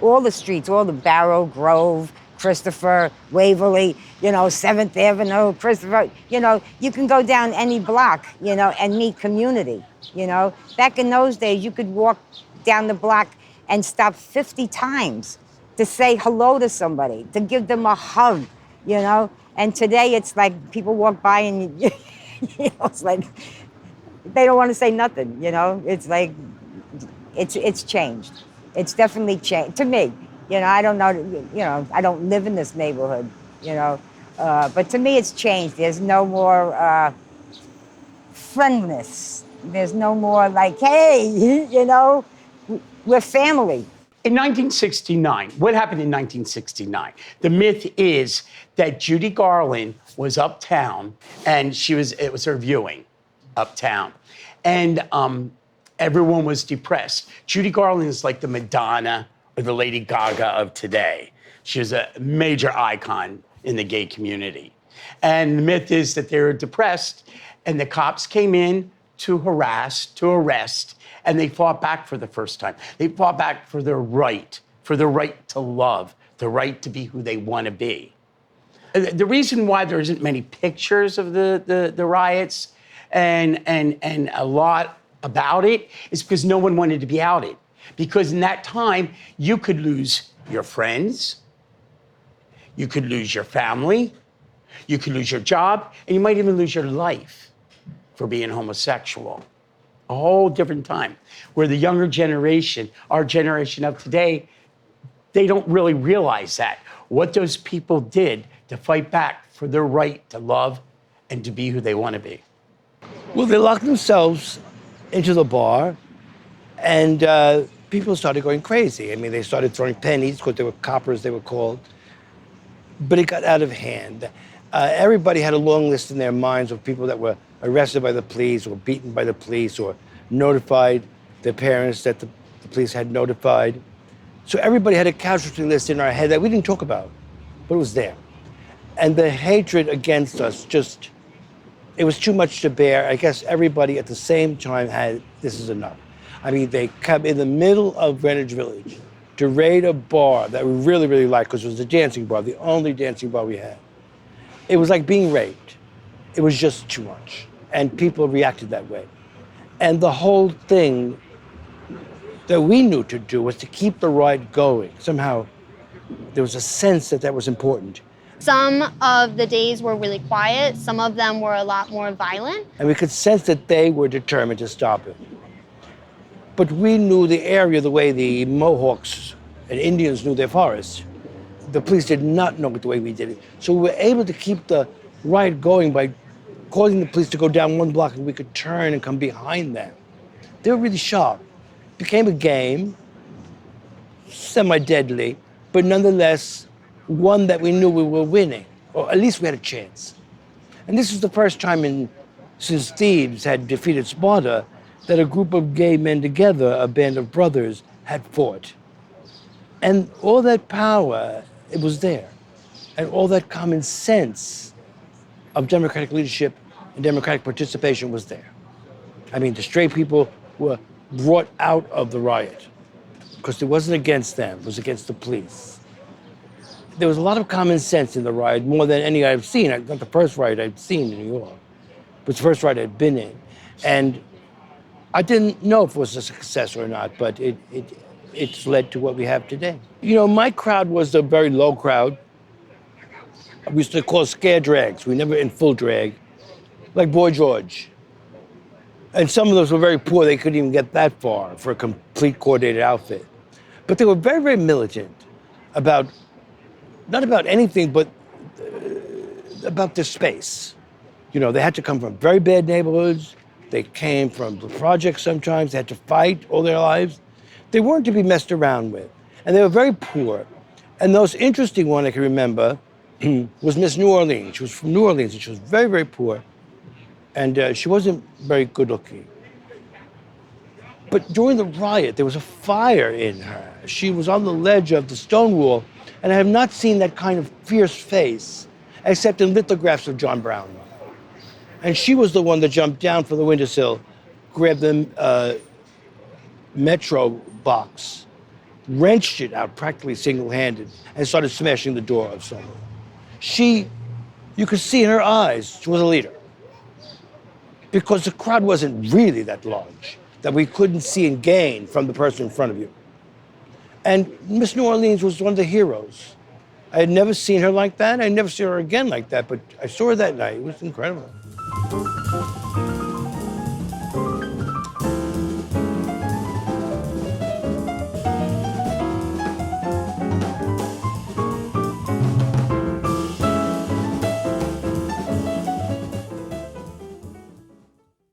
all the streets, all the Barrow, Grove, Christopher, Waverly, 7th Avenue, Christopher, you can go down any block, and meet community, Back in those days, you could walk down the block and stop 50 times to say hello to somebody, to give them a hug, And today it's like people walk by and, it's like they don't want to say nothing, It's like, it's changed. It's definitely changed to me. I don't know, I don't live in this neighborhood, but to me it's changed. There's no more friendliness. There's no more like, hey, we're family. In 1969, what happened in 1969? The myth is that Judy Garland was uptown and it was her viewing uptown. And everyone was depressed. Judy Garland is like the Madonna or the Lady Gaga of today. She was a major icon in the gay community. And the myth is that they were depressed and the cops came in to arrest, and they fought back for the first time. They fought back for their right to love, the right to be who they want to be. The reason why there isn't many pictures of the riots and a lot about it is because no one wanted to be outed. Because in that time, you could lose your friends, you could lose your family, you could lose your job, and you might even lose your life for being homosexual. A whole different time, where the younger generation, our generation of today, they don't really realize that. What those people did to fight back for their right to love and to be who they want to be. Well, they locked themselves into the bar, and people started going crazy. I mean, they started throwing pennies, because they were coppers, they were called. But it got out of hand. Everybody had a long list in their minds of people that were arrested by the police or beaten by the police or notified their parents that the police had notified. So everybody had a casualty list in our head that we didn't talk about, but it was there. And the hatred against us it was too much to bear. I guess everybody at the same time had, this is enough. I mean, they come in the middle of Greenwich Village to raid a bar that we really, really liked, because it was a dancing bar, the only dancing bar we had. It was like being raped. It was just too much. And people reacted that way. And the whole thing that we knew to do was to keep the riot going. Somehow, there was a sense that was important. Some of the days were really quiet. Some of them were a lot more violent. And we could sense that they were determined to stop it. But we knew the area the way the Mohawks and Indians knew their forests. The police did not know it the way we did it. So we were able to keep the riot going by causing the police to go down one block, and we could turn and come behind them. They were really sharp. It became a game, semi-deadly, but nonetheless, one that we knew we were winning, or at least we had a chance. And this was the first time since Thebes had defeated Sparta that a group of gay men together, a band of brothers, had fought. And all that power, it was there. And all that common sense of democratic leadership and democratic participation was there. I mean, the straight people were brought out of the riot because it wasn't against them, it was against the police. There was a lot of common sense in the riot, more than any I've seen. Not the first riot I'd seen in New York, but the first riot I'd been in. And I didn't know if it was a success or not, but it's led to what we have today. My crowd was a very low crowd. We used to call scare drags. We never in full drag, like Boy George. And some of those were very poor. They couldn't even get that far for a complete coordinated outfit. But they were very, very militant about, not about anything, but about their space. They had to come from very bad neighborhoods. They came from the projects sometimes. They had to fight all their lives. They weren't to be messed around with. And they were very poor. And the most interesting one I can remember was Miss New Orleans. She was from New Orleans, and she was very, very poor. And she wasn't very good looking. But during the riot, there was a fire in her. She was on the ledge of the Stonewall, and I have not seen that kind of fierce face, except in lithographs of John Brown. And she was the one that jumped down from the windowsill, grabbed the Metro box, wrenched it out practically single-handed and started smashing the door of someone. You could see in her eyes, she was a leader. Because the crowd wasn't really that large, that we couldn't see and gain from the person in front of you. And Miss New Orleans was one of the heroes. I had never seen her like that. I'd never seen her again like that, but I saw her that night. It was incredible.